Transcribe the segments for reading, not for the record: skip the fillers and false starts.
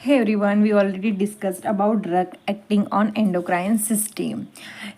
Hey everyone, we already discussed about drug acting on endocrine system.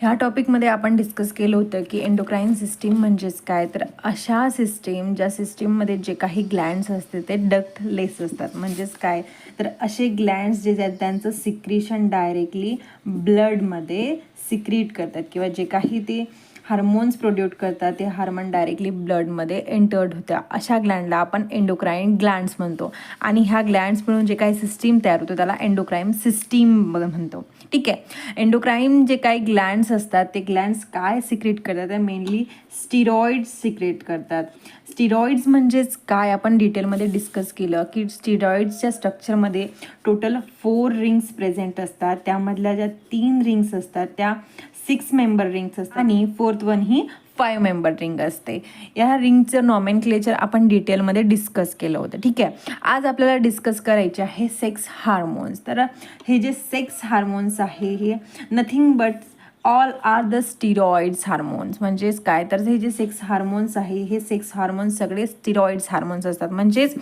ह्या टॉपिकमध्ये आपण discuss केलं होतं की एंडोक्राईन सिस्टीम म्हणजेच काय, तर अशा सिस्टीम ज्या सिस्टीममध्ये जे काही ग्लँड्स असते ते डक्टलेस असतात. म्हणजेच काय, तर असे ग्लँड्स जे आहेत त्यांचं सिक्रिशन डायरेक्टली ब्लडमध्ये सिक्रीट करतात किंवा जे काही ते हार्मोन्स प्रोड्यूट करतात ते हार्मोन डायरेक्टली ब्लडमध्ये एंटर्ड होत्या. अशा ग्लँडला आपण एंडोक्राईन ग्लँड्स म्हणतो आणि ह्या ग्लँड्स मिळून जे काही सिस्टीम तयार होतो त्याला एंडोक्राईन सिस्टीम म्हणतो. ठीक आहे. एंडोक्राईन जे काही ग्लँड्स असतात ते ग्लँड्स काय सिक्रेट करतात, तर मेनली स्टिरॉइड्स सिक्रेट करतात. स्टिरॉइड्स म्हणजेच काय आपण डिटेलमध्ये डिस्कस केलं की स्टिरॉइड्सच्या स्ट्रक्चरमध्ये टोटल 4 रिंग्स प्रेझेंट असतात. त्यामधल्या ज्या 3 रिंग्स असतात त्या 6 मेंबर रिंग्स असतात आणि 4th वन ही 5 मेंबर रिंग असते. या रिंगचं नॉमेनक्लेचर आपण डिटेलमध्ये डिस्कस केलं होतं. ठीक आहे. आज आपल्याला डिस्कस करायचे आहे सेक्स हार्मोन्स. तर हे जे सेक्स हार्मोन्स आहे हे nothing but all are the steroids hormones. म्हणजेच काय, तर हे जे सेक्स हार्मोन्स आहे हे सेक्स हार्मोन्स सगळे स्टिरॉइड्स हार्मोन्स असतात. म्हणजेच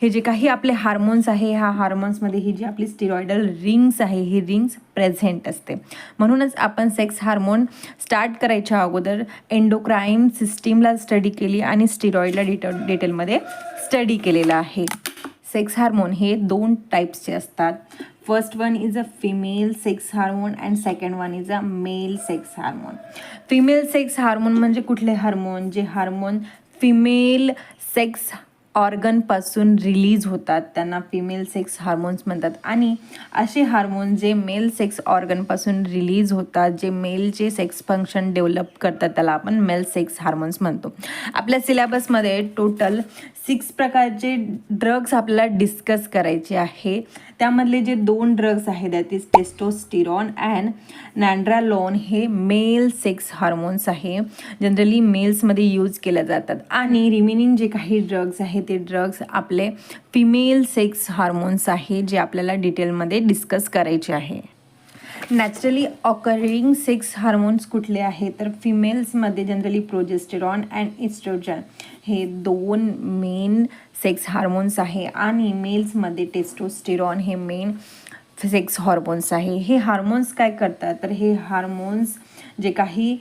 हे जे काही आपले हार्मोन्स आहे ह्या हार्मोन्समध्ये ही जी आपली स्टिरॉइडल रिंग्स आहे ही रिंग्स प्रेझेंट असते. म्हणूनच आपण सेक्स हार्मोन स्टार्ट करायच्या अगोदर एंडोक्राईन सिस्टीमला स्टडी केली आणि स्टिरॉइडला डिटेलमध्ये स्टडी केलेला आहे. सेक्स हार्मोन हे 2 टाईप्सचे असतात. First one is a female sex hormone and second one is a male sex hormone. Female sex hormone म्हणजे कुठले हार्मोन, जे हार्मोन फिमेल सेक्स ऑर्गनपासून रिलीज होतात त्यांना फिमेल सेक्स हार्मोन्स म्हणतात. आणि असे हार्मोन जे मेल सेक्स ऑर्गनपासून रिलीज होतात, जे मेलचे सेक्स फंक्शन डेव्हलप करतात त्याला आपण मेल सेक्स हार्मोन्स म्हणतो. आपल्या सिलेबसमध्ये टोटल 6 प्रकारचे ड्रग्स आपल्याला डिस्कस करायचे आहे. त्यामधले जे 2 ड्रग्स आहेत दॅट इज टेस्टोस्टिरॉन अँड नॅन्ड्रालोन हे मेल सेक्स हार्मोन्स आहे. जनरली मेल्समध्ये यूज केल्या जातात. आणि रिमेनिंग जे काही ड्रग्स आहेत ते ड्रग्स आपले फिमेल सेक्स हार्मोन्स आहे जे आपल्याला डिटेलमध्ये डिस्कस करायचे आहे. नॅचरली ऑकरिंग सेक्स हार्मोन्स कुठले आहेत, तर फिमेल्समध्ये जनरली प्रोजेस्टेरॉन अँड इस्ट्रोजन हे 2 मेन सेक्स हार्मोन्स आहे आणि मेल्समध्ये टेस्टोस्टेरॉन हे मेन सेक्स हॉर्मोन्स आहे. हे हार्मोन्स काय करतात, तर हे हार्मोन्स जे काही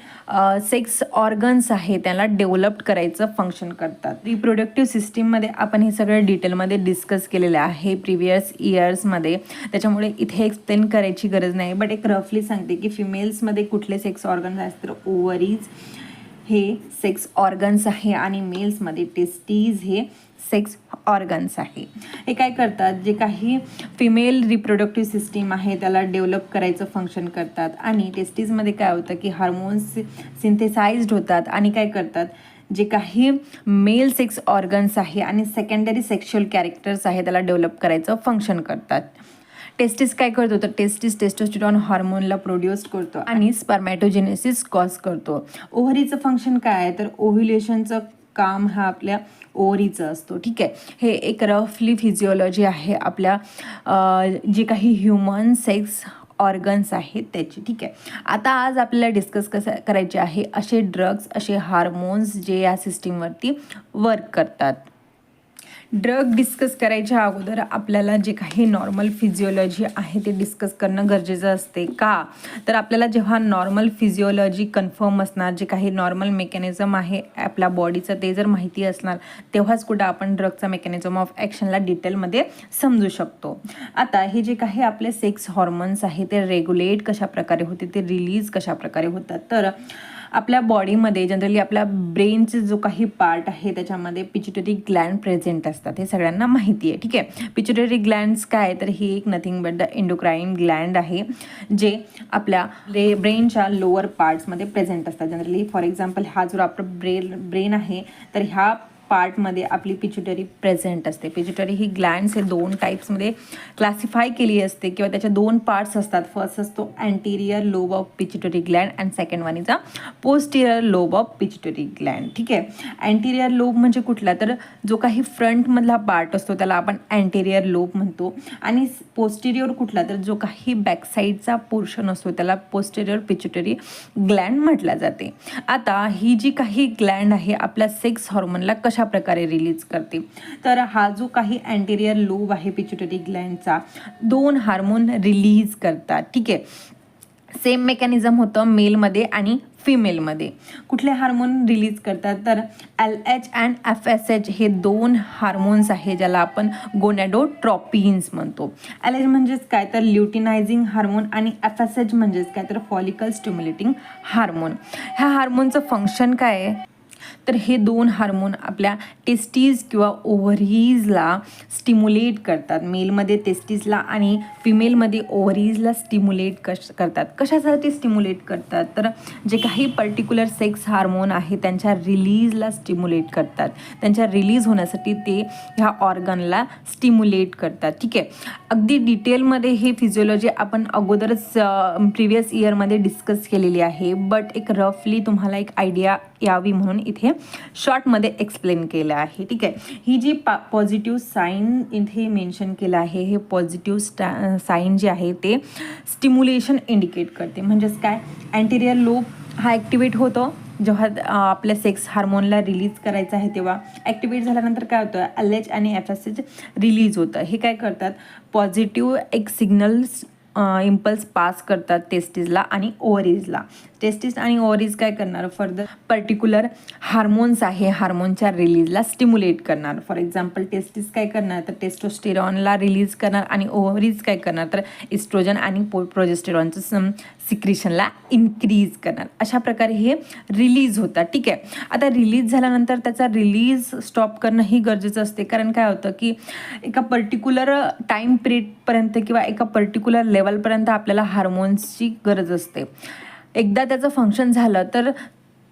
सेक्स ऑर्गन्स आहे त्याला डेव्हलप करायचं फंक्शन करतात. रिप्रोडक्टिव्ह सिस्टीममध्ये आपण हे सगळं डिटेलमध्ये डिस्कस केलेलं आहे प्रिव्हियस इयर्समध्ये, त्याच्यामुळे इथे एक्सप्लेन करायची गरज नाही. बट एक रफली सांगते की फिमेल्समध्ये कुठले सेक्स ऑर्गन्स असतात, तर ओव्हरीज हे सेक्स ऑर्गन्स आहे आणि मेल्समध्ये टेस्टीज हे सेक्स ऑर्गन्स आहे. हे काय करतात, जे काही फिमेल रिप्रोडक्टिव्ह सिस्टीम आहे त्याला डेव्हलप करायचं फंक्शन करतात आणि टेस्टीजमध्ये काय होतं की हार्मोन्स सिंथेसाइज्ड होतात आणि काय करतात, जे काही मेल सेक्स ऑर्गन्स आहे आणि सेकंडरी सेक्शुअल कॅरेक्टर्स आहे त्याला डेव्हलप करायचं फंक्शन करतात. टेस्टिस काय करतो, तर टेस्टिस टेस्टोस्टेरॉन हार्मोनला प्रोड्यूस करतो आणि स्पर्मॅटोजेनेसिस कॉज करतो. ओव्हरीचं फंक्शन काय आहे, तर ओव्ह्युलेशनचं काम हा आपल्या ओव्हरीचं असतो. ठीक आहे. हे एक रफली फिजिओलॉजी आहे आपल्या जे काही ह्युमन सेक्स ऑर्गन्स आहेत त्याची. ठीक आहे. आता आज आपल्याला डिस्कस करायचे आहे असे ड्रग्स, असे हार्मोन्स जे या सिस्टीमवरती वर्क करतात. ड्रग डिस्कस करायच्या अगोदर आपल्याला जे काही नॉर्मल फिजिओलॉजी आहे ते डिस्कस करणं गरजेचं असते. का, तर आपल्याला जेव्हा नॉर्मल फिजिओलॉजी कन्फर्म असणार, जे काही नॉर्मल मेकॅनिझम आहे आपल्या बॉडीचं ते जर माहिती असणार तेव्हाच कुठं आपण ड्रगचा मेकॅनिझम ऑफ ॲक्शनला डिटेलमध्ये समजू शकतो. आता हे जे काही आपले सेक्स हॉर्मोन्स आहे ते रेग्युलेट कशा प्रकारे होते, ते रिलीज कशा प्रकारे होतात, तर आपल्या बॉडीमध्ये जनरली आपल्या ब्रेनचे जो काही पार्ट आहे त्याच्यामध्ये पिच्युटरी ग्लँड प्रेझेंट असतात, हे सगळ्यांना माहिती आहे. ठीक आहे. पिच्युटरी ग्लँड्स काय, तर ही एक nothing but the endocrine Gland आहे जे आपल्या ब्रेनच्या लोअर पार्ट्समध्ये प्रेझेंट असतात. जनरली फॉर एक्झाम्पल हा जो आपला ब्रेन आहे तर ह्या पार्टमध्ये आपली पिच्युटरी प्रेझेंट असते. पिच्युटरी ही ग्लँड्स हे 2 टाईप्समध्ये क्लासिफाय केली असते किंवा त्याच्या 2 पार्ट्स असतात. फर्स्ट असतो anterior lobe of pituitary gland and second one is a posterior lobe of pituitary gland. ठीक आहे. अँटिरियर लोब म्हणजे कुठला, तर जो काही फ्रंटमधला पार्ट असतो त्याला आपण अँटिरियर लोब म्हणतो आणि पोस्टिरियर कुठला, तर जो काही बॅकसाईडचा पोर्शन असतो त्याला पोस्टिरियर पिच्युटरी ग्लँड म्हटला जाते. आता ही जी काही ग्लँड आहे आपल्या सेक्स हॉर्मोनला कशा अशा प्रकारे रिलीज करते. तर हा जो काही अँटेरियर लोब आहे पिट्युटरी ग्लँडचा, 2 हार्मोन रिलीज करतात. ठीक आहे, सेम मेकॅनिझम होतं मेलमध्ये आणि फिमेलमध्ये. कुठले हार्मोन रिलीज करतात तर LH अँड FSH हे 2 हार्मोन्स आहे ज्याला आपण गोनॅडोट्रॉपिन्स म्हणतो. LH म्हणजेच काय तर ल्युटिनायझिंग हार्मोन आणि FSH म्हणजेच काय तर फॉलिकल स्टिम्युलेटिंग हार्मोन. ह्या हार्मोनचं फंक्शन काय आहे तर हे 2 हार्मोन आपल्या टेस्टीज किंवा ओव्हरीजला स्टिम्युलेट करतात. मेलमध्ये टेस्टीजला आणि फिमेलमध्ये ओव्हरीजला स्टिम्युलेट करतात. कशासाठी स्टिम्युलेट करतात तर जे काही पर्टिक्युलर सेक्स हार्मोन आहे त्यांच्या रिलीजला स्टिम्युलेट करतात. त्यांच्या रिलीज होण्यासाठी ते ह्या ऑर्गनला स्टिम्युलेट करतात. ठीक आहे, अगदी डिटेलमध्ये हे फिजिओलॉजी आपण अगोदरच प्रिव्हियस इयरमध्ये डिस्कस केलेली आहे, बट एक रफली तुम्हाला एक आयडिया यावी म्हणून इथे शॉर्टमध्ये एक्सप्लेन केलं आहे. ठीक आहे, ही जी पॉझिटिव्ह साईन इथे मेन्शन केलं आहे, हे पॉझिटिव्ह साईन जे आहे ते स्टिम्युलेशन इंडिकेट करते. म्हणजेच काय, अँटेरियर लोब हा ॲक्टिवेट होतो जेव्हा आपल्या सेक्स हार्मोनला रिलीज करायचं आहे तेव्हा. ॲक्टिवेट झाल्यानंतर काय होतं, LH आणि FSH रिलीज होतं. हे काय करतात, पॉझिटिव्ह एक सिग्नल्स इम्पल्स पास करतात टेस्टीजला आणि ओव्हरीजला. टेस्टीज आणि ओव्हरीज काय करणार, फर्दर पर्टिक्युलर हार्मोन्स आहे हार्मोनच्या रिलीजला स्टिम्युलेट करणार. फॉर एक्झाम्पल टेस्टीज काय करणार तर टेस्टोस्टेरॉनला रिलीज करणार आणि ओव्हरीज काय करणार तर इस्ट्रोजन आणि प्रोजेस्टेरॉनचं सिक्रिशनला इन्क्रीज करणार. अशा प्रकारे हे रिलीज होतात. ठीक आहे, आता रिलीज झाल्यानंतर त्याचा रिलीज स्टॉप करणं ही गरजेचं असते. कारण काय होतं की एका पर्टिक्युलर टाईम पिरियडपर्यंत किंवा एका पर्टिक्युलर लेवलपर्यंत आपल्याला हार्मोन्सची गरज असते. एकदा त्याचं फंक्शन झालं तर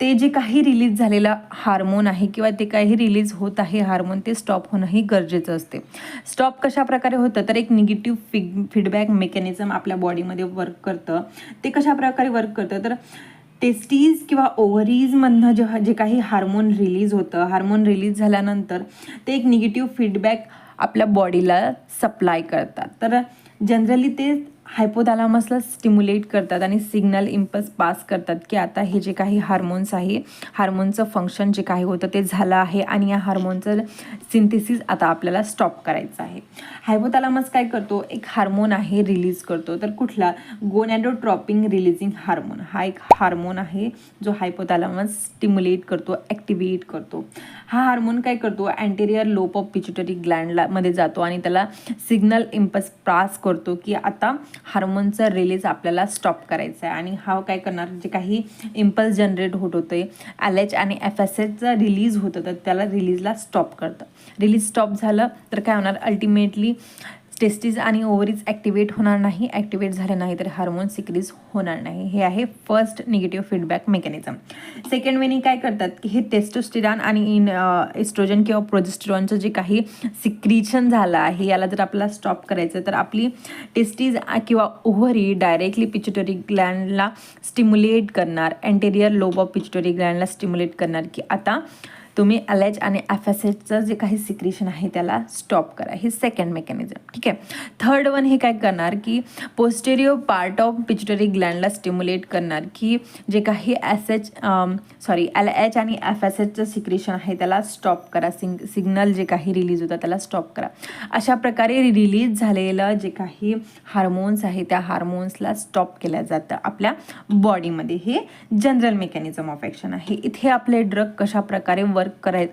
ते जे काही रिलीज झालेलं हार्मोन आहे किंवा ते काही रिलीज होत आहे हार्मोन ते स्टॉप होणंही गरजेचं असते. स्टॉप कशा प्रकारे होतं तर एक निगेटिव्ह फीडबॅक मेकॅनिझम आपल्या बॉडीमध्ये वर्क करतं. ते कशा प्रकारे वर्क करतं तर टेस्टीज किंवा ओव्हरीजमधनं जेव्हा जे काही हार्मोन रिलीज होतं, हार्मोन रिलीज झाल्यानंतर ते एक निगेटिव्ह फीडबॅक आपल्या बॉडीला सप्लाय करतात. तर जनरली ते हायपोथॅलामसला स्टिम्युलेट करतात आणि सिग्नल इम्पल्स पास करतात की आता हे जे काही हार्मोन्स आहे, हार्मोनचं फंक्शन जे काही होतं ते झालं आहे आणि या हार्मोनचं सिंथेसिस आता आपल्याला स्टॉप करायचं आहे. हायपोथॅलामस काय करतो, एक हार्मोन आहे रिलीज करतो. तर कुठला, गोनॅडोट्रॉपिन रिलीजिंग हार्मोन. हा एक हार्मोन आहे जो हायपोथॅलामस स्टिम्युलेट करतो, ॲक्टिवेट करतो. हा हार्मोन काय करतो, अँटेरियर लोब ऑफ पिट्युटरी ग्लँडला मध्ये जातो आणि त्याला सिग्नल इम्पल्स पास करतो की आता हार्मोनचा रिलीज आपल्याला स्टॉप करायचा आहे. आणि हा काय करणार, जे काही इम्पल्स जनरेट होत होते LH आणि FSHचा रिलीज होतं तर त्याला रिलीजला स्टॉप करतं. रिलीज स्टॉप झालं तर काय होणार, अल्टिमेटली टेस्टीज आणि ओव्हरीज ॲक्टिवेट होणार नाही. ॲक्टिवेट झाले नाही तर हार्मोन सिक्रीज होणार नाही. हे आहे first negative feedback mechanism. Second वेनी काय करतात की हे टेस्टोस्टेरॉन आणि इस्ट्रोजन किंवा प्रोजेस्टेरॉनचं जे काही सिक्रीशन झालं आहे याला जर आपल्याला स्टॉप करायचं तर आपली टेस्टीज किंवा ओव्हरी डायरेक्टली पिट्युटरी ग्लँडला स्टिम्युलेट करणार, अँटेरियर लोब ऑफ पिट्युटरी ग्लँडला स्टिम्युलेट करणार की आता तुम्ही LH आणि FSHचं जे काही सिक्रेशन आहे त्याला स्टॉप करा. हे सेकंड मेकॅनिझम. ठीक आहे, थर्ड वन हे काय करणार की पोस्टेरियर पार्ट ऑफ पिट्युटरी ग्लँडला स्टिम्युलेट करणार की जे काही LH आणि FSHचं सिक्रेशन आहे त्याला स्टॉप करा. सिग्नल जे काही रिलीज होतं त्याला स्टॉप करा. अशा प्रकारे रिलीज झालेलं जे काही हार्मोन्स आहे त्या हार्मोन्सला स्टॉप केलं जातं आपल्या बॉडीमध्ये. हे जनरल मेकॅनिझम ऑफ ॲक्शन आहे. इथे आपले ड्रग कशा प्रकारे वर्क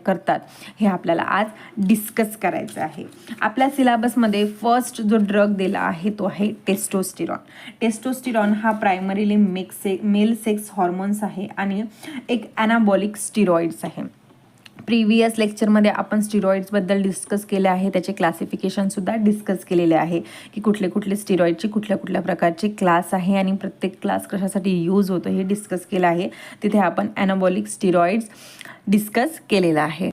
करतात हे आपल्याला आज डिस्कस करायचं आहे. आपल्या सिलेबसमध्ये फर्स्ट जो ड्रग दिला आहे तो आहे टेस्टोस्टेरॉन. टेस्टोस्टेरॉन हा प्रायमरीली मेल सेक्स हॉर्मोन्स आहे आणि एक ॲनाबॉलिक स्टिरॉइड्स आहे. प्रिव्हियस लेक्चरमध्ये आपण स्टिरॉइड्सबद्दल डिस्कस केले आहे, त्याचे क्लासिफिकेशनसुद्धा डिस्कस केलेले आहे की कुठले कुठले स्टिरॉइडचे कुठल्या कुठल्या प्रकारचे क्लास आहे आणि प्रत्येक क्लास कशासाठी यूज होतो हे डिस्कस केलं आहे. तिथे आपण ॲनाबॉलिक स्टिरॉइड्स डिस्कस केलेलं आहे.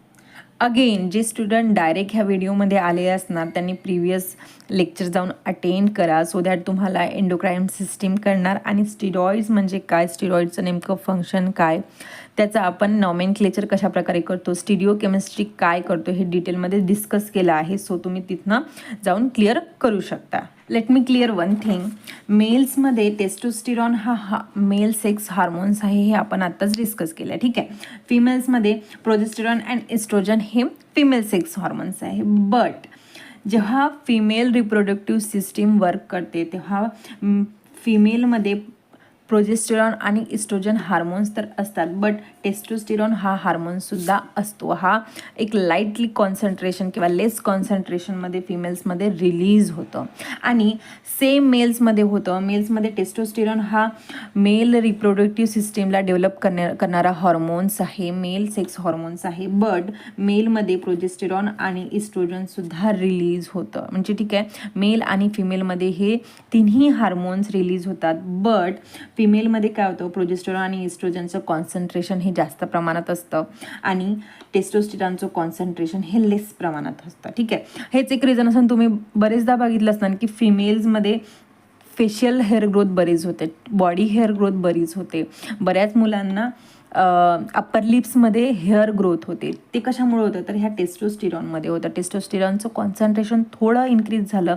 अगेन जे स्टुडंट डायरेक्ट ह्या व्हिडिओमध्ये आले असणार त्यांनी प्रिव्हियस लेक्चर जाऊन अटेंड करा सो दॅट तुम्हाला एंडोक्राईन सिस्टीम करणार आणि स्टिरॉइड्स म्हणजे काय, स्टिरॉइडचं नेमकं फंक्शन काय, त्याचं आपण नॉमेनक्लेचर कशा प्रकारे करतो, स्टिरिओकेमिस्ट्री काय करतो हे डिटेलमध्ये डिस्कस केलं आहे. सो तुम्ही तिथनं जाऊन क्लिअर करू शकता. Let me clear one thing. मेल्समध्ये टेस्टोस्टिरॉन हा मेल सेक्स हार्मोन्स आहे, हे आपण आत्ताच डिस्कस केलं आहे. ठीक आहे. फिमेल्समध्ये प्रोजेस्टेरॉन अँड एस्ट्रोजन हे फिमेल सेक्स हार्मोन्स आहे. बट जेव्हा फिमेल रिप्रोडक्टिव्ह सिस्टीम वर्क करते तेव्हा फिमेलमध्ये प्रोजेस्टेरॉन आणि इस्ट्रोजन हार्मोन्स तर असतात, बट टेस्टोस्टिरॉन हा हार्मोन्ससुद्धा असतो. हा एक लाईटली कॉन्सन्ट्रेशन किंवा लेस कॉन्सन्ट्रेशनमध्ये फिमेल्समध्ये रिलीज होतं आणि सेम मेल्समध्ये होतं. मेल्समध्ये टेस्टोस्टिरॉन हा मेल रिप्रोडक्टिव्ह सिस्टीमला डेव्हलप करणारा हॉर्मोन्स आहे, मेल सेक्स हॉर्मोन्स आहे. बट मेलमध्ये प्रोजेस्टेरॉन आणि इस्ट्रोजनसुद्धा रिलीज होतं. म्हणजे ठीक आहे, मेल आणि फिमेलमध्ये हे तिन्ही हार्मोन्स रिलीज होतात. बट फिमेलमध्ये काय होतं, प्रोजेस्टेरॉन आणि इस्ट्रोजनचं कॉन्सन्ट्रेशन हे जास्त प्रमाणात असतं आणि टेस्टोस्टिरॉनचं कॉन्सन्ट्रेशन हे लेस प्रमाणात असतं. ठीक आहे. हेच एक रिझन असून तुम्ही बरेचदा बघितलं असणार की फिमेल्समध्ये फेशियल हेअर ग्रोथ बरीच होते, बॉडी हेअर ग्रोथ बरीच होते. बऱ्याच मुलांना अप्पर लिप्समध्ये हेअर ग्रोथ होते. ते कशामुळे होतं, तर ह्या टेस्टोस्टिरॉनमध्ये होतं. टेस्टोस्टिरॉनचं कॉन्सन्ट्रेशन थोडं इन्क्रीज झालं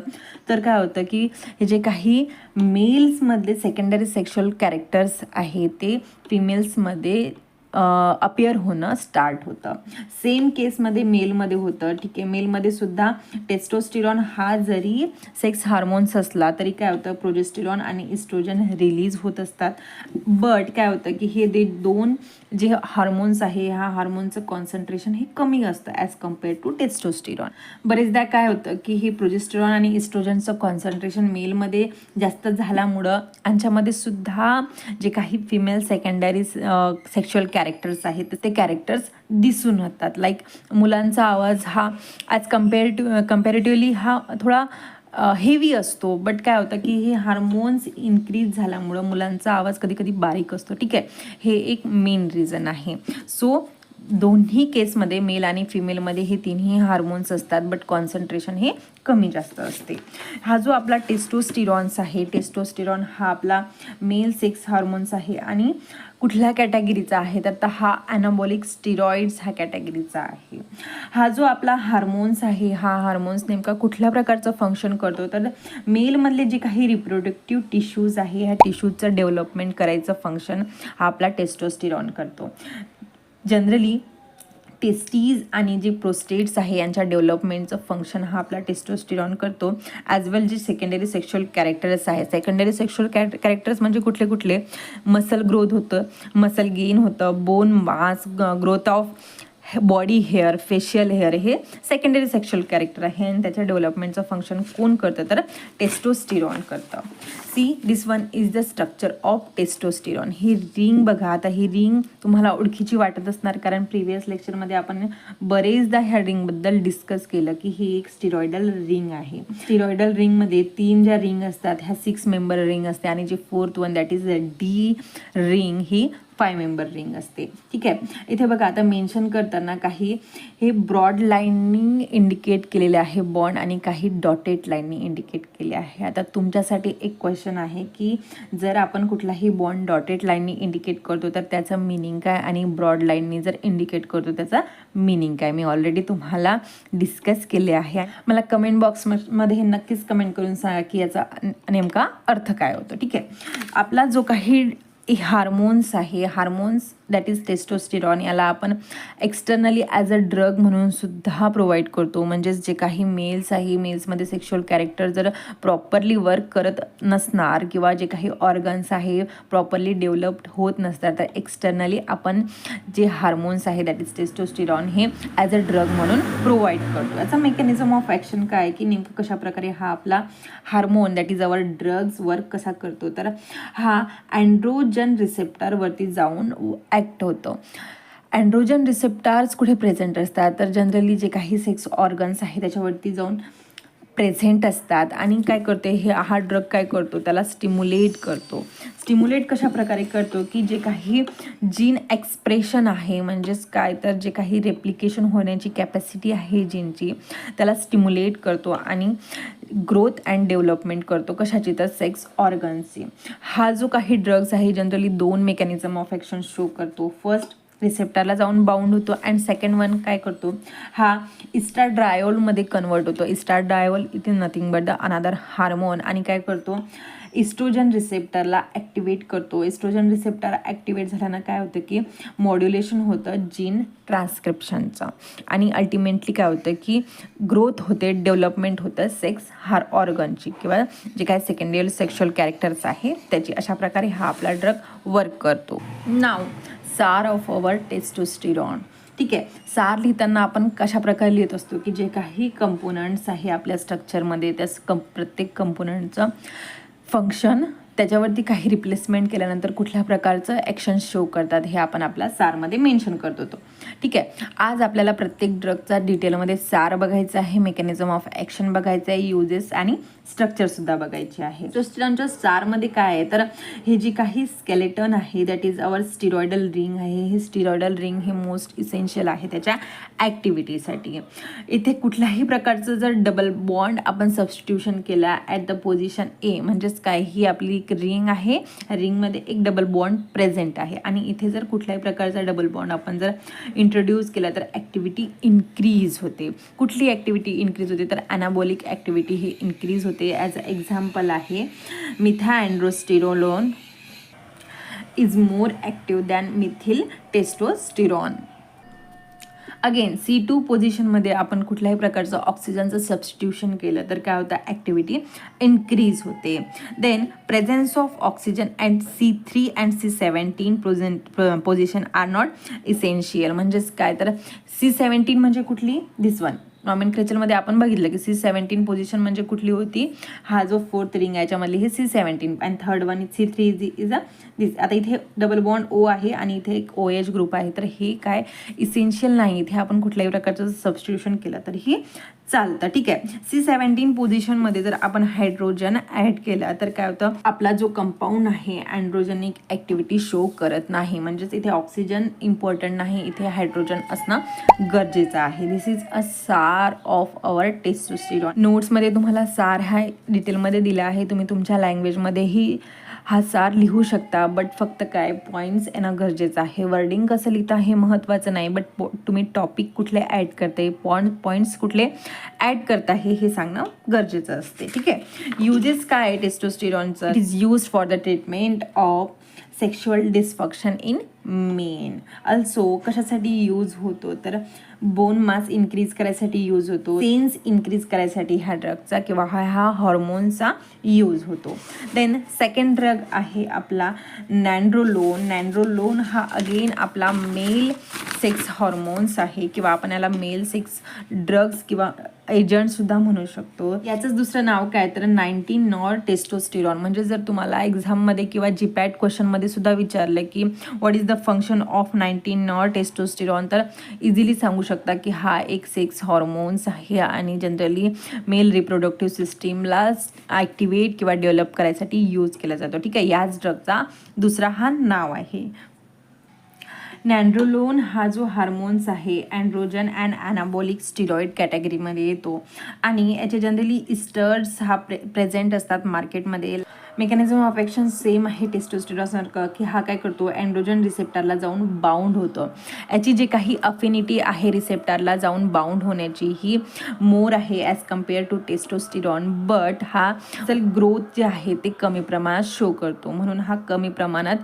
तर काय होतं की हे जे काही मेल्समधले सेकंडरी सेक्शुअल कॅरेक्टर्स आहे ते फिमेल्समध्ये अपियर होणं स्टार्ट होतं. सेम केसमध्ये मेलमध्ये होतं. ठीक आहे. मेलमध्ये सुद्धा टेस्टोस्टिरॉन हा जरी सेक्स हार्मोन्स असला तरी काय होतं, प्रोजेस्टेरॉन आणि इस्ट्रोजन रिलीज होत असतात. बट काय होतं की हे दोन जे हार्मोन्स आहे ह्या हार्मोनचं कॉन्सन्ट्रेशन हे कमी असतं ॲज कम्पेअर टू टेस्टोस्टिरॉन. बरेचदा काय होतं की हे प्रोजेस्टेरॉन आणि इस्ट्रोजनचं कॉन्सन्ट्रेशन मेलमध्ये जास्त झाल्यामुळं यांच्यामध्ये सुद्धा जे काही फिमेल सेकंडरी सेक्शुअल कॅरेक्टर्स आहेत ते कॅरेक्टर्स दिसून येतात. लाईक मुलांचा आवाज हा ॲज कम्पॅरेटिव्हली हा थोडा हेवी असतो. बट काय होतं की हे हार्मोन्स इन्क्रीज झाल्यामुळं मुलांचा आवाज कधी कधी बारीक असतो. ठीक आहे. हे एक मेन रिझन आहे. सो दोन्ही केसमध्ये मेल आणि फिमेलमध्ये हे तिन्ही हार्मोन्स असतात, बट कॉन्सन्ट्रेशन हे कमी जास्त असते. हा जो आपला टेस्टोस्टिरॉन्स आहे, टेस्टोस्टिरॉन हा आपला मेल सेक्स हार्मोन्स आहे आणि कुठल्या कॅटेगरीचा आहे तर हा ॲनाबॉलिक स्टिरॉइड्स ह्या कॅटेगरीचा आहे. हा जो आपला हार्मोन्स आहे हा हार्मोन्स नेमका कुठल्या प्रकारचं फंक्शन करतो तर मेलमधले जे काही रिप्रोडक्टिव्ह टिश्यूज आहे ह्या टिश्यूजचं डेव्हलपमेंट करायचं फंक्शन हा आपला टेस्टोस्टिरॉन करतो. जनरली टेस्टीज आणि जे प्रोस्टेट्स आहे यांच्या डेव्हलपमेंटचं फंक्शन हा आपला टेस्टोस्टिरॉन करतो. ॲज वेल जे सेकंडरी सेक्शुअल कॅरेक्टर्स आहे, सेकंडरी सेक्शुअल कॅरेक्टर्स म्हणजे कुठले कुठले, मसल ग्रोथ होतं, मसल गेन होतं, bone mass, growth of body hair, facial hair हे सेकंडरी सेक्शुअल कॅरेक्टर आहे आणि त्याच्या डेव्हलपमेंटचं फंक्शन कोण करतं तर टेस्टोस्टिरॉन करतं. See this one is the structure of testosterone. He ring बघा. आता ही रिंग तुम्हाला ओळखीची वाटत असणार कारण प्रिव्हियस लेक्चरमध्ये आपण बरेचदा ह्या रिंगबद्दल डिस्कस केलं की ही एक स्टिरॉइडल रिंग आहे. स्टिरॉइडल रिंगमध्ये 3 ज्या रिंग असतात ह्या 6 मेंबर रिंग असते आणि जे 4th one that is D ring he 5 member ring असते. ठीक आहे. इथे बघा आता मेन्शन करताना काही हे ब्रॉड लाईननी इंडिकेट केलेले आहे बॉन्ड आणि काही डॉटेड लाईननी इंडिकेट केले आहे. आता तुमच्यासाठी एक क्वेश्चन आहे की जर आपण कुठलाही बॉन्ड डॉटेड लाईननी इंडिकेट करतो तर त्याचं मिनिंग काय आणि ब्रॉड लाईननी जर इंडिकेट करतो त्याचा मिनिंग काय. मी ऑलरेडी तुम्हाला डिस्कस केले आहे. मला कमेंट बॉक्समध्ये नक्कीच कमेंट करून सांगा की याचा नेमका अर्थ काय होतो. ठीक आहे. आपला जो काही हार्मोन्स आहे, हार्मोन्स दॅट इज टेस्टोस्टिरॉन, याला आपण एक्सटर्नली ॲज अ ड्रग म्हणून सुद्धा प्रोव्हाइड करतो. म्हणजेच जे काही मेल्स आहे, मेल्समध्ये सेक्शुअल कॅरेक्टर जर प्रॉपरली वर्क करत नसणार किंवा जे काही ऑर्गन्स आहे प्रॉपरली डेव्हलप्ड होत नसतात तर एक्सटर्नली आपण जे हार्मोन्स आहे दॅट इज टेस्टोस्टिरॉन हे ॲज अ ड्रग म्हणून प्रोव्हाइड करतो. याचा मेकॅनिझम ऑफ ॲक्शन काय आहे की नेमकं कशाप्रकारे हा आपला hormone that is our drugs work कसा करतो तर हा अँड्रोजन रिसेप्टरवरती जाऊन ॲक्ट होतं. अँड्रोजन रिसेप्टार्स कुठे प्रेझेंट असतात तर जनरली जे काही सेक्स ऑर्गन्स आहे त्याच्यावरती जाऊन प्रेझेंट असतात आणि काय करते हा ड्रग काय करतो त्याला स्टिम्युलेट करतो. स्टिम्युलेट कशा प्रकारे करतो की जे काही जीन एक्सप्रेशन आहे म्हणजेच काय तर जे काही रेप्लिकेशन होण्याची कॅपॅसिटी आहे जीनची त्याला स्टिम्युलेट करतो आणि ग्रोथ अँड डेव्हलपमेंट करतो. कशाची तर सेक्स ऑर्गन्सची. हा जो काही ड्रग्स आहे generally 2 mechanism of action show करतो. फर्स्ट रिसेप्टरला जाऊन बाउंड होतो. अँड सेकंड वन काय करतो, हा इस्ट्राडायोलमध्ये कन्वर्ट होतो. इस्ट्राडायोल इथे nothing but the another hormone, आणि काय करतो, इस्ट्रोजन रिसेप्टरला ॲक्टिवेट करतो. इस्ट्रोजन रिसेप्टर ॲक्टिवेट झाल्यानं काय होतं की मॉड्युलेशन होतं जीन ट्रान्स्क्रिप्शनचं, आणि अल्टिमेटली काय होतं की ग्रोथ होते, डेव्हलपमेंट होतं सेक्स ऑर्गनची किंवा जे काय सेकंडरी सेक्शुअल कॅरेक्टर्स आहे त्याची. अशा प्रकारे हा आपला ड्रग वर्क करतो. नाव सार ऑफ अवर टेस्टोस्टेरॉन. ठीक आहे, सार लिहिताना आपण कशा प्रकारे लिहित असतो की जे काही कंपोनंट्स आहे आपल्या स्ट्रक्चरमध्ये त्या प्रत्येक कंपोनंटचं फंक्शन, त्याच्यावरती काही रिप्लेसमेंट केल्यानंतर कुठल्या प्रकारचं ॲक्शन शो करतात हे आपण आपल्या सारमध्ये मेन्शन करत होतो. ठीक आहे, आज आपल्याला प्रत्येक ड्रगचा डिटेलमध्ये सार बघायचं आहे, मेकॅनिझम ऑफ ॲक्शन बघायचं आहे, युजेस आणि स्ट्रक्चरसुद्धा बघायचे आहे. टेस्टोस्टेरॉनच्या सारमध्ये काय आहे तर हे जी काही स्केलेटन आहे दॅट इज अवर स्टिरॉइडल रिंग आहे. हे स्टिरॉइडल रिंग हे मोस्ट इसेन्शियल आहे त्याच्या ॲक्टिव्हिटीसाठी. इथे कुठल्याही प्रकारचं जर डबल बॉन्ड आपण सबस्टिट्यूशन केला ॲट द पोझिशन ए, म्हणजेच काय, ही आपली एक रिंग आहे, रिंगमध्ये एक डबल बॉन्ड प्रेझेंट आहे, आणि इथे जर कुठल्याही प्रकारचा डबल बॉन्ड आपण जर इंट्रोड्यूस केला तर ॲक्टिव्हिटी इन्क्रीज होते. कुठली ॲक्टिव्हिटी इन्क्रीज होते तर ॲनाबॉलिक ॲक्टिव्हिटी ही इन्क्रीज होते. ॲज अ एक्झाम्पल आहे methandrostenolone is more active than methyl testosterone. Again C2 पोझिशनमध्ये आपण कुठल्याही प्रकारचं ऑक्सिजनचं सबस्टिट्यूशन केलं तर काय होतं, ॲक्टिव्हिटी इन्क्रीज होते. Then presence of oxygen and C3 and C17 position are not essential. म्हणजेच काय तर C17 म्हणजे कुठली, दिस वन नॉमेनक्लेचरमध्ये आपण बघितलं की C17 पोझिशन म्हणजे कुठली होती, हा जो फोर्थ रिंग आहे याच्यामधली हे C17, and third one C3 is a this. आता इथे डबल बॉन्ड O आहे आणि इथे एक OH ग्रुप आहे, तर हे काय इसेन्शियल नाही, इथे आपण कुठल्याही प्रकारचं सबस्टिट्यूशन केलं तर ही चालतं. ठीक आहे, C17 पोझिशनमध्ये जर आपण हायड्रोजन ॲड केला तर काय होतं, आपला जो कंपाऊंड आहे अँड्रोजनिक ॲक्टिव्हिटी शो करत नाही. म्हणजेच इथे ऑक्सिजन इम्पॉर्टंट नाही, इथे हायड्रोजन असणं गरजेचं आहे. दिस इज अ सार ऑफ अवर टेस्टोस्टेरॉन. नोट्समध्ये तुम्हाला सार हा डिटेलमध्ये दिला आहे, तुम्ही तुमच्या लँग्वेजमध्येही हा सार लिहू शकता, बट फक्त काय पॉईंट्स येणं गरजेचं आहे. वर्डिंग कसं लिहिता हे महत्त्वाचं नाही, बट तुम्ही टॉपिक कुठले ॲड करते, पॉईंट्स कुठले ॲड करता हे सांगणं गरजेचं असते. ठीक आहे, युजेस काय आहे टेस्टोस्टेरॉनचं, it is use for the treatment of sexual dysfunction in men. Also कशासाठी यूज होतो तर बोन मास इन्क्रीज करायसाठी यूज होतो, सेन्स इन्क्रीज करायसाठी ह्या ड्रगचा किंवा हा हॉर्मोनचा यूज होतो. देन सेकंड ड्रग आहे आपला नॅन्ड्रोलोन. नॅन्ड्रोलोन हा अगेन आपला मेल सेक्स हॉर्मोन्स आहे, किंवा आपण याला मेल सेक्स ड्रग्स किंवा एजंटसुद्धा म्हणू शकतो. याचंच दुसरं नाव काय तर 19 नॉर टेस्टोस्टेरॉन. म्हणजे जर तुम्हाला एक्झाममध्ये किंवा जीपॅट क्वेश्चनमध्ये सुद्धा विचारलं की what is the function of 19 nor testosterone, तर इझिली सांगू शकता की हा एक सेक्स हॉर्मोन्स आहे आणि जनरली मेल रिप्रोडक्टिव्ह सिस्टीमला ॲक्टिवेट किंवा डेव्हलप करायसाठी यूज केला जातो. ठीक आहे, याच ड्रगचा दुसरा हा नाव आहे. नॅन्ड्रोलोन हा जो हार्मोन्स आहे अँड्रोजन अँड ॲनाबॉलिक स्टिरॉइड कॅटेगरीमध्ये येतो, आणि याचे जनरली इस्टर्स हा प्रेझेंट असतात मार्केटमध्ये. मेकॅनिझम ऑफ ॲक्शन सेम आहे टेस्टोस्टेरॉनसारखं, की हा काय करतो अँड्रोजन रिसेप्टरला जाऊन बाउंड होतं. याची जे काही अफिनिटी आहे रिसेप्टरला जाऊन बाउंड होण्याची ही मोर आहे as compare to testosterone, but हा सेल ग्रोथ जे आहे ते कमी प्रमाणात शो करतो, म्हणून हा कमी प्रमाणात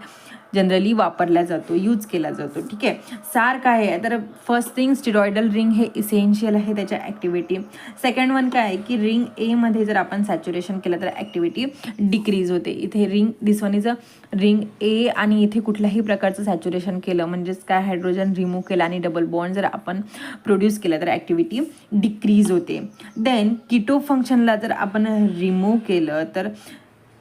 जनरली वापरला जातो, यूज केला जातो. ठीक आहे, सार काय आहे तर फर्स्ट थिंग स्टिरॉइडल रिंग हे इसेन्शियल आहे त्याच्या ॲक्टिव्हिटी. सेकंड वन काय आहे की रिंग एमध्ये जर आपण सॅच्युरेशन केलं तर ॲक्टिव्हिटी डिक्रीज होते. इथे ring this one is a ring A, आणि इथे कुठल्याही प्रकारचं सॅच्युरेशन केलं म्हणजेच काय हायड्रोजन रिमूव्ह केला आणि डबल बॉन्ड जर आपण प्रोड्यूस केलं तर ॲक्टिव्हिटी डिक्रीज होते. देन किटो फंक्शनला जर आपण रिमूव्ह केलं तर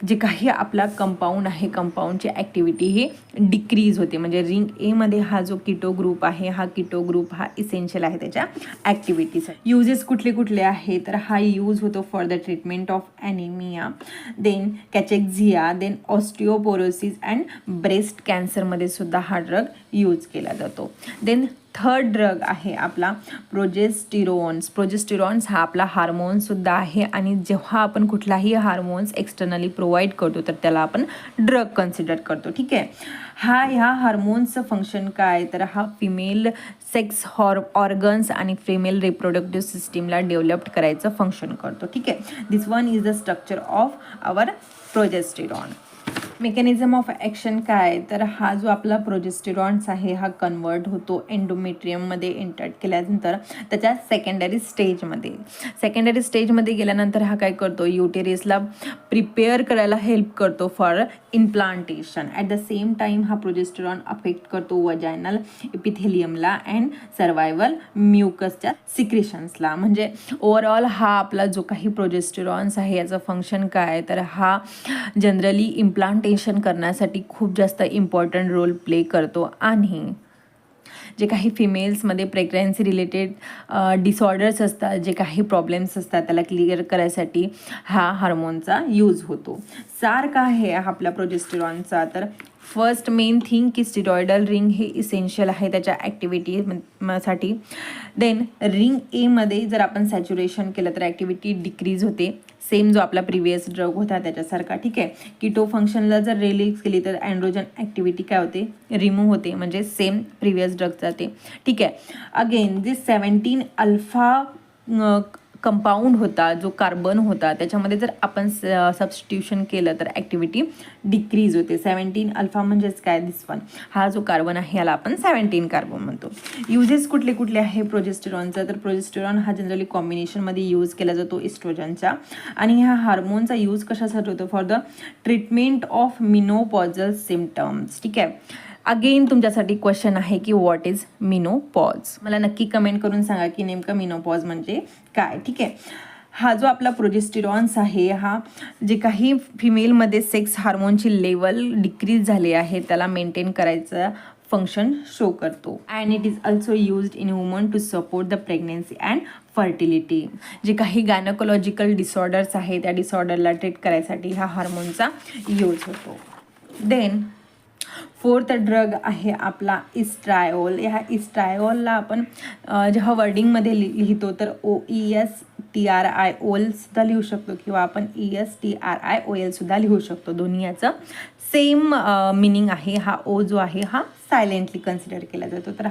जे काही आपला कंपाऊंड आहे कंपाऊंडची ॲक्टिव्हिटी ही डिक्रीज होते. म्हणजे रिंग एमध्ये हा जो किटो ग्रुप आहे हा किटो ग्रुप हा इसेन्शियल आहे त्याच्या ॲक्टिव्हिटीसाठी. युजेस कुठले कुठले आहे तर हा यूज होतो for the treatment of anaemia, then cachexia, then osteoporosis and breast कॅन्सरमध्ये सुद्धा हा ड्रग यूज केला जातो. देन थर्ड ड्रग आहे आपला प्रोजेस्टिरॉन्स हा आपला हार्मोनसुद्धा आहे आणि जेव्हा आपण कुठलाही हार्मोन्स एक्सटर्नली प्रोव्हाइड करतो तर त्याला आपण ड्रग कन्सिडर करतो. ठीक आहे. ह्या हार्मोन्सचं फंक्शन काय, तर हा फिमेल सेक्स ऑर्गन्स आणि फिमेल रिप्रोडक्टिव्ह सिस्टीमला डेव्हलप्ड करायचं फंक्शन करतो. ठीक आहे. This one is the structure of our progesterone. Mechanism of action काय, तर हा जो आपला प्रोजेस्टिरॉन्स आहे हा कन्वर्ट होतो एंडोमेट्रियममध्ये इंटर्ट केल्यानंतर त्याच्या सेकंडरी स्टेजमध्ये गेल्यानंतर हा काय करतो, युटेरसला प्रिपेअर करायला हेल्प करतो for implantation. At the same time हा प्रोजेस्टिरॉन अफेक्ट करतो वजायनल एपिथेलियमला अँड सर्वायवल म्युकसच्या सिक्रेशन्सला. म्हणजे ओव्हरऑल हा आपला जो काही प्रोजेस्टिरॉन्स आहे याचं फंक्शन काय, तर हा जनरली इम्प्लांटेशन करण्यासाठी खूप जास्त इम्पॉर्टंट रोल प्ले करतो आणि जे काही फिमेल्समध्ये प्रेग्नन्सी रिलेटेड डिसऑर्डर्स असतात, जे काही प्रॉब्लेम्स असतात त्याला क्लिअर करायसाठी हा हार्मोनचा यूज होतो. सार काय आहे आपल्या प्रोजेस्टिरॉनचा, तर फर्स्ट मेन थिंग की स्टिरॉइडल रिंग हे इसेन्शियल आहे त्याच्या ॲक्टिव्हिटीसाठी. देन रिंग एमध्ये जर आपण सॅच्युरेशन केलं तर ॲक्टिव्हिटी डिक्रीज होते, सेम जो आपला प्रिव्हियस ड्रग होता त्याच्यासारखा. ठीक आहे. कीटो फंक्शनला जर रिलीज केली तर अँड्रोजन ॲक्टिव्हिटी काय होते, रिमूव्ह होते, म्हणजे सेम प्रिव्हियस ड्रग जाते. ठीक आहे. अगेन जे 17 अल्फा कंपाऊंड होता, जो कार्बन होता, त्याच्यामध्ये जर आपण सबस्टिट्यूशन केलं तर ॲक्टिव्हिटी डिक्रीज होते. 17 अल्फा म्हणजेच काय, दिस वन हा जो कार्बन आहे याला आपण 17 कार्बन म्हणतो. युजेस कुठले कुठले आहे प्रोजेस्टिरॉनचा, तर प्रोजेस्टिरॉन हा जनरली कॉम्बिनेशनमध्ये यूज केला जातो इस्ट्रोजनच्या आणि ह्या हार्मोनचा यूज कशासाठी होतो, for the treatment of menopausal symptoms. ठीक आहे. अगेन तुमच्यासाठी क्वेश्चन आहे की व्हॉट इज मिनोपॉज. मला नक्की कमेंट करून सांगा की नेमकं मिनोपॉज म्हणजे काय. ठीक आहे. हा जो आपला प्रोजेस्टिरॉन्स आहे हा जे काही फिमेलमध्ये सेक्स हार्मोनची लेवल डिक्रीज झाली आहे त्याला मेंटेन करायचं फंक्शन शो करतो. And it is also used in woman to support the pregnancy and fertility. जे काही गायनोकोलॉजिकल डिसऑर्डर्स आहे त्या डिसऑर्डरला ट्रीट करायसाठी ह्या हार्मोनचा यूज होतो. देन फोर्थ ड्रग आहे आपला इस्ट्रायोल. ह्या इस्ट्रायोलला आपण जेव्हा वर्डिंगमध्ये लिहितो तर OESTRIOL सुद्धा लिहू शकतो किंवा आपण ESTRIOL सुद्धा लिहू शकतो. दोन्ही याचं सेम मिनिंग आहे. हा ओ जो आहे हा सायलेंटली कन्सिडर केला जातो. तर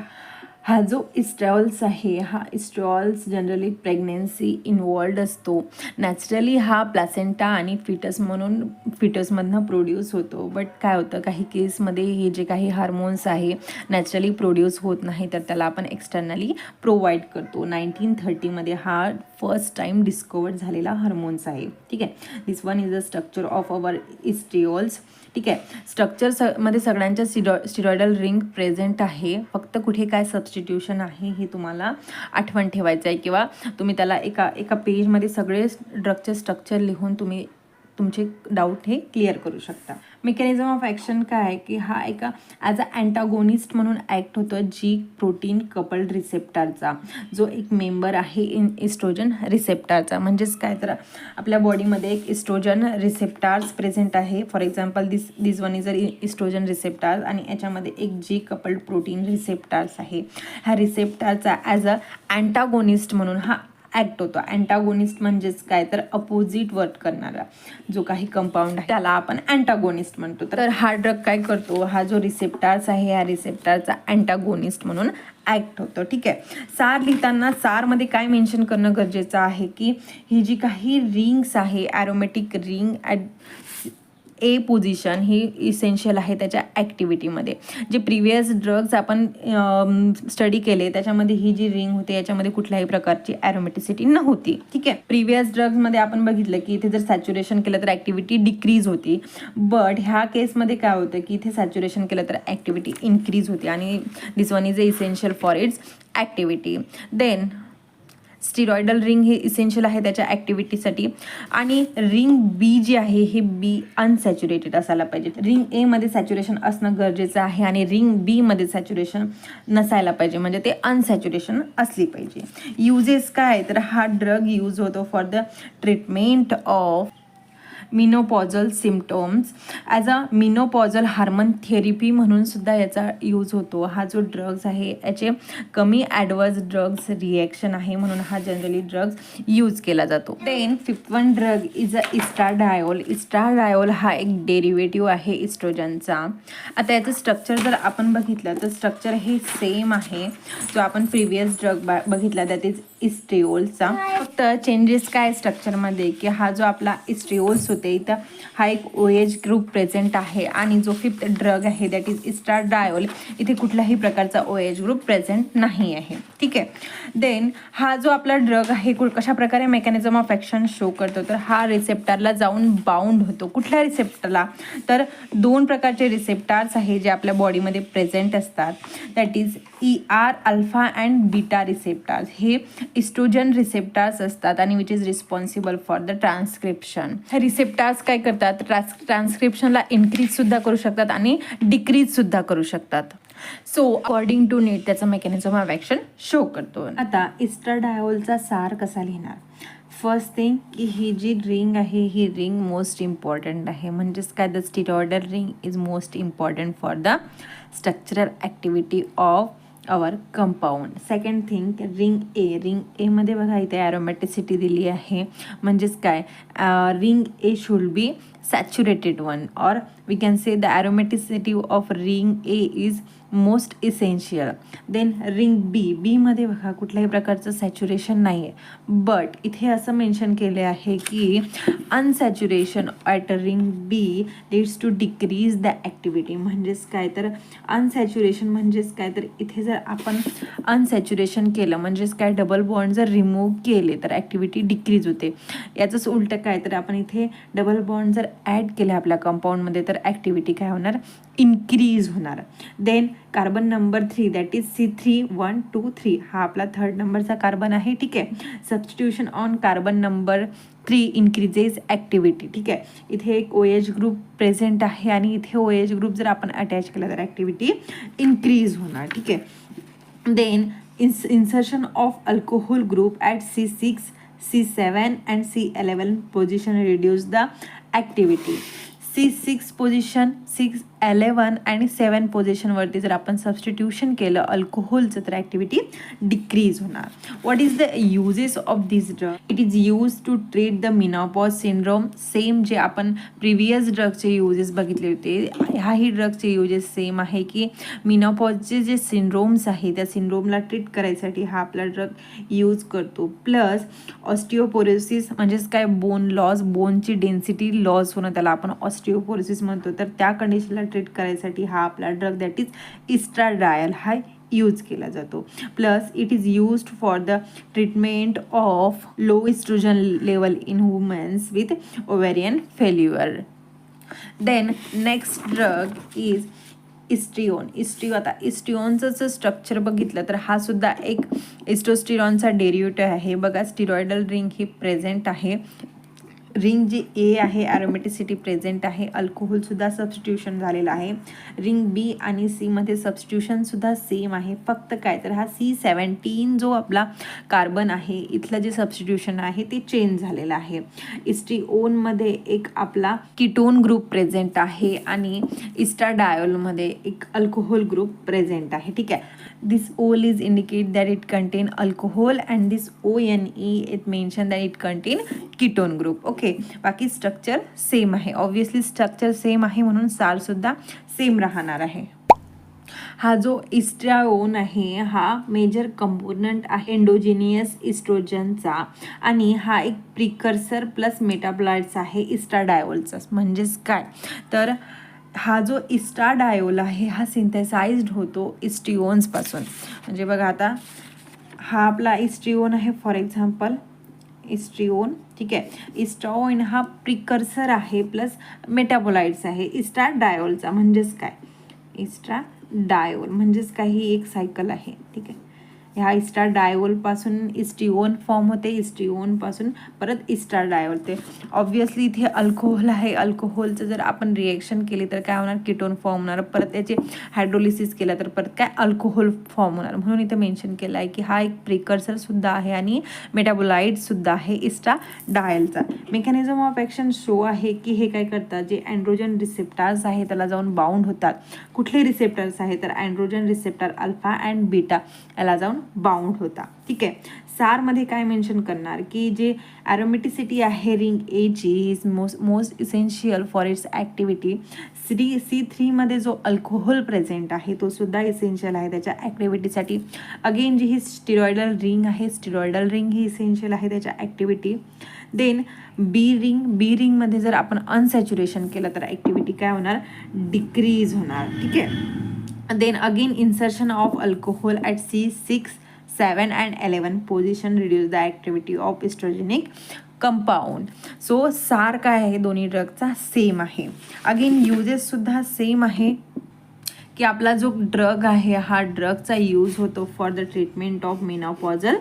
हा जो इस्ट्रॉल्स आहे हा इस्ट्रॉल्स जनरली प्रेग्नेन्सी इन्वॉल्ड असतो. नॅचरली हा प्लॅसेंटा आणि फिटसमधनं प्रोड्यूस होतो. बट काय होतं, काही केसमध्ये हे जे काही हार्मोन्स आहे नॅचरली प्रोड्यूस होत नाही तर त्याला आपण एक्सटर्नली प्रोव्हाइड करतो. 1930मध्ये हा फर्स्ट टाईम डिस्कवर्ड झालेला हार्मोन्स आहे. ठीक आहे. This one is the structure of our estriols. ठीक आहे. स्ट्रक्चरमध्ये सगळ्यांच्या स्टिरॉइडल रिंग प्रेझेंट आहे. फक्त कुठे काय सबस्टिट्यूशन आहे हे तुम्हाला आठवण ठेवायचं आहे किंवा तुम्ही त्याला एका पेजमध्ये सगळे ड्रगचे स्ट्रक्चर लिहून तुम्ही तुमचे डाऊट हे क्लिअर करू शकता. मेकॅनिझम ऑफ ॲक्शन काय आहे की हा एका ॲज अ अँटागोनिस्ट म्हणून ॲक्ट होतो जी प्रोटीन कपल्ड रिसेप्टारचा जो एक मेंबर आहे इस्ट्रोजन रिसेप्टारचा. म्हणजेच काय, तर आपल्या बॉडीमध्ये एक इस्ट्रोजन रिसेप्टार्स प्रेझेंट आहे. For example this one is a oestrogen receptors आणि याच्यामध्ये एक जी कपल्ड प्रोटीन रिसेप्टार्स आहे. ह्या रिसेप्टारचा ॲज अ अँटागोनिस्ट म्हणून हा ॲक्ट होतो. अँटागोनिस्ट म्हणजेच काय, तर अपोजिट वर्क करणारा जो काही कंपाऊंड आहे त्याला आपण अँटागोनिस्ट म्हणतो. तर हा ड्रग काय करतो, हा जो रिसेप्टार्स आहे ह्या रिसेप्टारचा अँटागोनिस्ट म्हणून ॲक्ट होतं. ठीक आहे. सार लिहिताना सारमध्ये काय मेन्शन करणं गरजेचं आहे की ही जी काही रिंग्स आहे aromatic ring at a position he essential आहे त्याच्या ॲक्टिव्हिटीमध्ये. जे प्रिव्हियस ड्रग्स आपण स्टडी केले त्याच्यामध्ये ही जी रिंग होते याच्यामध्ये कुठल्याही प्रकारची ॲरोमॅटिसिटी नव्हती. ठीक आहे. प्रिव्हियस ड्रग्समध्ये आपण बघितलं की इथे जर सॅच्युरेशन केलं तर ॲक्टिव्हिटी डिक्रीज होती. बट ह्या केसमध्ये काय होतं की इथे सॅच्युरेशन केलं तर ॲक्टिव्हिटी इन्क्रीज होते आणि this one is a essential for its activity. Then steroidal ring हे इसेन्शियल आहे त्याच्या ॲक्टिव्हिटीसाठी आणि रिंग बी जी आहे हे बी अनसॅच्युरेटेड असायला पाहिजे. रिंग एमध्ये सॅच्युरेशन असणं गरजेचं आहे आणि रिंग बीमध्ये सॅच्युरेशन नसायला पाहिजे, म्हणजे ते अनसॅच्युरेशन असली पाहिजे. युजेस काय, तर हा ड्रग यूज होतो for the treatment of menopausal symptoms. As a menopausal hormone therapy म्हणून सुद्धा याचा यूज होतो. हा जो ड्रग्स आहे याचे कमी ॲडवर्स ड्रग्स रिॲक्शन आहे म्हणून हा जनरली ड्रग्स यूज केला जातो. Then 5th drug is a estradiol. Estradiol हा एक डेरिव्हेटिव्ह आहे इस्ट्रोजनचा. आता याचं स्ट्रक्चर जर आपण बघितलं तर स्ट्रक्चर हे सेम आहे जो आपण प्रिव्हियस ड्रग बघितला दॅट इज इस्ट्रिओलचा. फक्त चेंजेस काय स्ट्रक्चरमध्ये की हा जो आपला इस्ट्रिओल्स होते इथं हा एक OH ग्रुप प्रेझेंट आहे आणि जो 5th ड्रग आहे दॅट इज इस्ट्राडायोल इथे कुठल्याही प्रकारचा OH ग्रुप प्रेझेंट नाही आहे. ठीक आहे. देन हा जो आपला ड्रग आहे कशा प्रकारे मेकॅनिझम ऑफ ॲक्शन शो करतो तर हा रिसेप्टरला जाऊन बाउंड होतो. कुठल्या रिसेप्टरला तर 2 प्रकारचे रिसेप्टार्स आहे जे आपल्या बॉडीमध्ये प्रेझेंट असतात that is ER alpha and beta receptors. हे इस्ट्रोजन रिसेप्टार्स असतात आणि which is responsible for the transcription. हे रिसेप्टार्स काय करतात ट्रान्सक्रिप्शनला इन्क्रीजसुद्धा करू शकतात आणि डिक्रीजसुद्धा करू शकतात. सो अकॉर्डिंग टू नीट त्याचं मेकॅनिझम ऑफ ॲक्शन शो करतो. आता इस्ट्राडायोलचा सार कसा लिहिणार. फर्स्ट थिंग की ही जी रिंग आहे ही रिंग मोस्ट इम्पॉर्टंट आहे. म्हणजेच काय the steroidal ring is most important for the structural activity of our compound. Second thing ring एमध्ये बघा इथे ॲरोमॅटिसिटी दिली आहे. म्हणजेच काय ring A should be saturated one और we can say the aromaticity of ring A is most essential. Then ring बीमध्ये बघा कुठल्याही प्रकारचं सॅच्युरेशन नाही आहे. बट इथे असं मेन्शन केले आहे की unsaturation at ring B leads to decrease the activity. म्हणजेच काय तर अनसॅच्युरेशन म्हणजेच काय तर इथे जर आपण अनसॅच्युरेशन केलं म्हणजेच काय डबल बॉन्ड जर रिमूव्ह केले तर ॲक्टिव्हिटी डिक्रीज होते. याचंच उलटं काय तर आपण इथे डबल बॉन्ड जर ॲड केले आपल्या कंपाऊंडमध्ये तर ॲक्टिव्हिटी काय होणार इन्क्रीज होणार. Then carbon number 3 that is C3 हा आपला 3rd नंबरचा कार्बन आहे. ठीक आहे. Substitution on carbon number 3 increases activity. ठीक आहे. इथे एक OH ग्रुप प्रेझेंट आहे आणि इथे OH ग्रुप जर आपण अटॅच केला तर ॲक्टिव्हिटी इन्क्रीज होणार. ठीक आहे. Then insertion of alcohol group at C6, C7 and C11 position reduce the activity. C6 position 6, 11 आणि 7 पोझिशनवरती जर आपण सबस्टिट्यूशन केलं अल्कोहोलचं तर ॲक्टिव्हिटी डिक्रीज होणार. What is the uses of this drug. It is use to treat the menopause syndrome. Same जे आपण previous ड्रगचे uses बघितले होते ह्याही ड्रगचे युजेस सेम आहे की मिनोपॉजचे जे सिंड्रोम्स आहे त्या सिंड्रोमला ट्रीट करायसाठी हा आपला ड्रग यूज करतो. प्लस ऑस्टिओपोरोसिस म्हणजेच काय बोन लॉस बोनची डेन्सिटी लॉस होणं त्याला आपण ऑस्टिओपोरोसिस म्हणतो. तर त्या कंडिशनला ट्रीट करायसाठी हा आपला ड्रग दॅट इज इस्ट्राडायल हा यूज केला जातो. Plus it is used for the treatment of low estrogen level in womens with ovarian failure. Then next drug is estrone. आता इस्ट्रिओनचं जर स्ट्रक्चर बघितलं तर हा सुद्धा एक इस्टोस्टिरॉनचा डेरिव्हेटिव्ह आहे. बघा स्टिरॉयडल रिंग ही प्रेझेंट आहे. रिंग जी ए आहे ॲरोमॅटिसिटी प्रेझेंट आहे. अल्कोहोलसुद्धा सबस्टिट्यूशन झालेलं आहे. रिंग बी आणि सीमध्ये सबस्टिट्यूशनसुद्धा सेम आहे. फक्त काय तर हा C17 जो आपला कार्बन आहे इथलं जे सबस्टिट्यूशन आहे ते चेंज झालेलं आहे. इस्ट्रिओनमध्ये एक आपला कीटोन ग्रुप प्रेझेंट आहे आणि इस्ट्राडायोलमध्ये एक अल्कोहोल ग्रुप प्रेझेंट आहे. ठीक आहे. दिस ओल is indicate that it content alcohol and this ONE it mention that it content ketone group. Okay. बाकी स्ट्रक्चर सेम आहे. ऑब्वियसली स्ट्रक्चर सेम आहे म्हणून सारसुद्धा सेम राहणार आहे. हा जो इस्ट्राओन आहे हा मेजर कंपोनंट आहे एंडोजिनियस इस्ट्रोजनचा आणि हा एक प्रिकर्सर प्लस मेटाबॉलाइट्स आहे इस्ट्राडायोलचा. म्हणजेच काय तर हा जो इस्ट्राडायोल आहे हा सिंथेसाइज्ड होतो इस्ट्रिओन्सपासून. म्हणजे बघा आता हा आपला इस्ट्रिओन आहे फॉर एक्झाम्पल इस्ट्रिओन. ठीक आहे. इस्ट्राओन हा प्रिकर्सर आहे प्लस मेटाबॉलाइट्स आहे इस्ट्राडायोलचा. म्हणजेच काय इस्ट्राडायोल म्हणजेच काही एक सायकल आहे. ठीक आहे. ह्या इस्टाडायोलपासून इस्टिओन फॉर्म होते, इस्टिओनपासून परत इस्टाडायोल ते. ऑब्व्हियसली इथे अल्कोहोल आहे, अल्कोहोलचं जर आपण रिएक्शन केली तर काय होणार, कीटोन फॉर्म होणार, परत त्याचे हायड्रोलिसिस केलं तर परत काय अल्कोहोल फॉर्म होणार. म्हणून इथे मेन्शन केलं आहे की हा एक प्रिकर्सरसुद्धा आहे आणि मेटाबोलाइटसुद्धा आहे इस्टाडायलचा. मेकॅनिझम ऑफ ॲक्शन शो आहे की हे काय करतात, जे अँड्रोजन रिसेप्टर्स आहे त्याला जाऊन बाउंड होतात. कुठले रिसेप्टर्स आहे तर androgen receptor alpha and beta याला जाऊन बाउंड होता. ठीक आहे. सारमध्ये काय मेन्शन करणार की जे ॲरोमेटिसिटी आहे रिंग एची is most essential for its activity. C3मध्ये जो अल्कोहोल प्रेझेंट आहे तो सुद्धा इसेन्शियल आहे त्याच्या ॲक्टिव्हिटीसाठी. अगेन जी ही स्टिरॉइडल रिंग आहे, स्टिरॉइडल रिंग ही इसेन्शियल आहे त्याच्या ॲक्टिव्हिटी. देन बी रिंगमध्ये जर आपण अनसॅच्युरेशन केलं तर ॲक्टिव्हिटी काय होणार, डिक्रीज होणार. ठीक आहे. Then again insertion of alcohol at C6, 7 and 11 position reduce the activity of estrogenic compound. So SAR काय आहे दोन्ही ड्रगचा सेम आहे. अगेन युजेससुद्धा सेम आहे की आपला जो ड्रग आहे हा ड्रगचा यूज होतो for the treatment of menopausal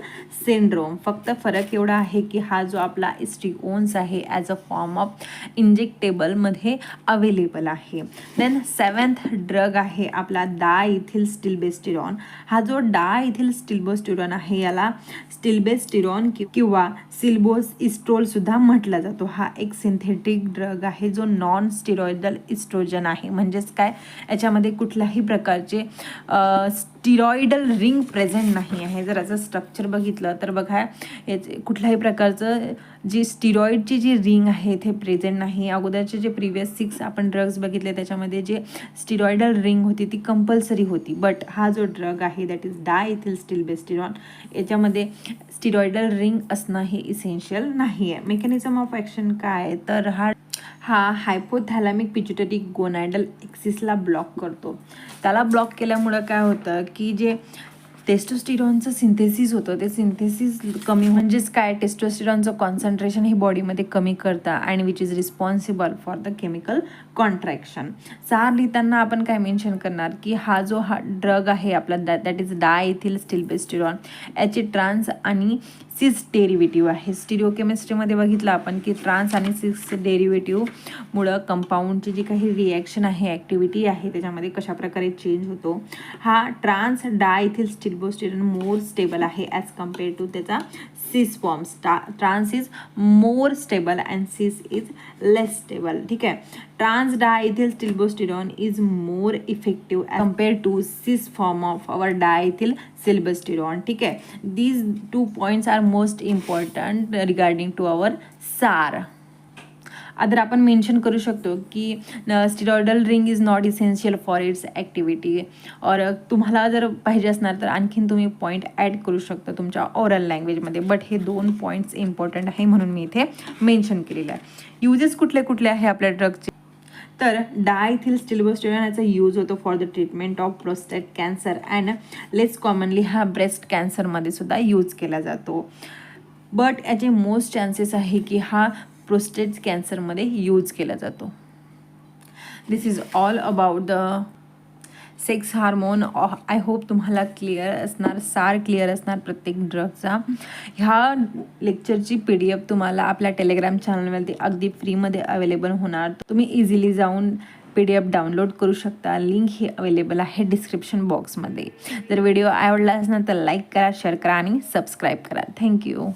syndrome. फक्त फरक एवढा आहे की हा जो आपला इस्टिओन्स आहे ॲज अ फॉर्म ऑफ इंजेक्टेबलमध्ये अवेलेबल आहे. देन 7th ड्रग आहे आपला डायइथिल स्टिल्बेस्टिरॉन. हा जो डायइथिल स्टिल्बोस्टिरॉन आहे याला स्टिल्बेस्टिरॉन किंवा सिल्बोइस्ट्रोलसुद्धा म्हटला जातो. हा एक सिंथेटिक ड्रग आहे जो नॉन स्टिरॉइडल इस्ट्रोजन आहे. म्हणजेच काय, याच्यामध्ये कुठल्याही प्रकारचे स्टिरॉइडल रिंग प्रेझेंट नाही आहे. जर याचं स्ट्रक्चर बघितलं तर बघा याचे कुठल्याही प्रकारचं जी स्टिरॉइडची जी रिंग आहे ते प्रेझेंट नाही. अगोदरचे जे प्रिव्हियस 6 आपण ड्रग्स बघितले त्याच्यामध्ये जे स्टिरॉइडल रिंग होती ती कंपल्सरी होती. बट हा जो ड्रग आहे दॅट इज डायइथिल स्टिल्बेस्टिरॉन याच्यामध्ये स्टिरॉइडल रिंग असणं हे इसेन्शियल नाही आहे. मेकॅनिझम ऑफ ॲक्शन काय आहे तर हा हायपोथॅलॅमिक पिट्युटरी गोनॅडल ॲक्सिसला ब्लॉक करतो. त्याला ब्लॉक केल्यामुळं काय होतं की जे टेस्टोस्टिरॉनचं सिंथेसिस होतं ते सिंथेसिस कमी, म्हणजेच काय, टेस्टोस्टिरॉनचं कॉन्सन्ट्रेशन हे बॉडीमध्ये कमी करतं and which is responsible for the chemical contraction. सार लिहिताना आपण काय मेन्शन करणार की हा जो ड्रग आहे आपला दॅट इज डायइथिल स्टिल्बेस्टिरॉन याचे ट्रान्स आणि सिस डेरिव्हेटिव्ह आहे. स्टिरिओकेमिस्ट्रीमध्ये बघितलं आपण की ट्रान्स आणि सिस डेरिव्हेटिव्हमुळं कंपाऊंडची जी काही रिॲक्शन आहे, ॲक्टिव्हिटी आहे त्याच्यामध्ये कशाप्रकारे चेंज होतो. हा trans diethyl stilbestrol more stable आहे ॲज कम्पेअर टू त्याचा cis form. Trans is more stable and cis is less stable. ठीक आहे. Trans diethyl stilbestrol is more effective compare to cis form of our diethyl stilbestrol. ठीक आहे. These 2 points are most important regarding to our SAR. Other आपण mention करू शकतो की steroidal ring is not essential for its activity. और तुम्हाला जर पाहिजे असणार तर आणखीन तुम्ही पॉईंट ॲड करू शकता तुमच्या ओरल लँग्वेजमध्ये. बट हे 2 पॉईंट्स इम्पॉर्टंट आहे म्हणून मी इथे मेन्शन केलेलं आहे. युजेस कुठले कुठले आहे आपल्या ड्रगचे तर डायइथिल स्टिल्बोस्टिरॉन याचा यूज होतो for the treatment of prostate cancer and less commonly हा ब्रेस्ट कॅन्सरमध्ये सुद्धा यूज केला जातो. बट याचे मोस्ट चान्सेस आहे की हा प्रोस्टेट कॅन्सरमध्ये यूज केला जातो. This is all about the sex hormone. I hope तुम्हाला क्लिअर असणार, सार क्लिअर असणार प्रत्येक ड्रगचा. ह्या लेक्चरची PDF तुम्हाला आपल्या टेलिग्राम चॅनलवरती अगदी फ्रीमध्ये अवेलेबल होणार. तुम्ही इझिली जाऊन PDF डाउनलोड करू शकता. लिंक ही अवेलेबल आहे डिस्क्रिप्शन बॉक्समध्ये. जर व्हिडिओ आवडला असणार तर लाईक करा, शेअर करा आणि सबस्क्राईब करा. थँक्यू.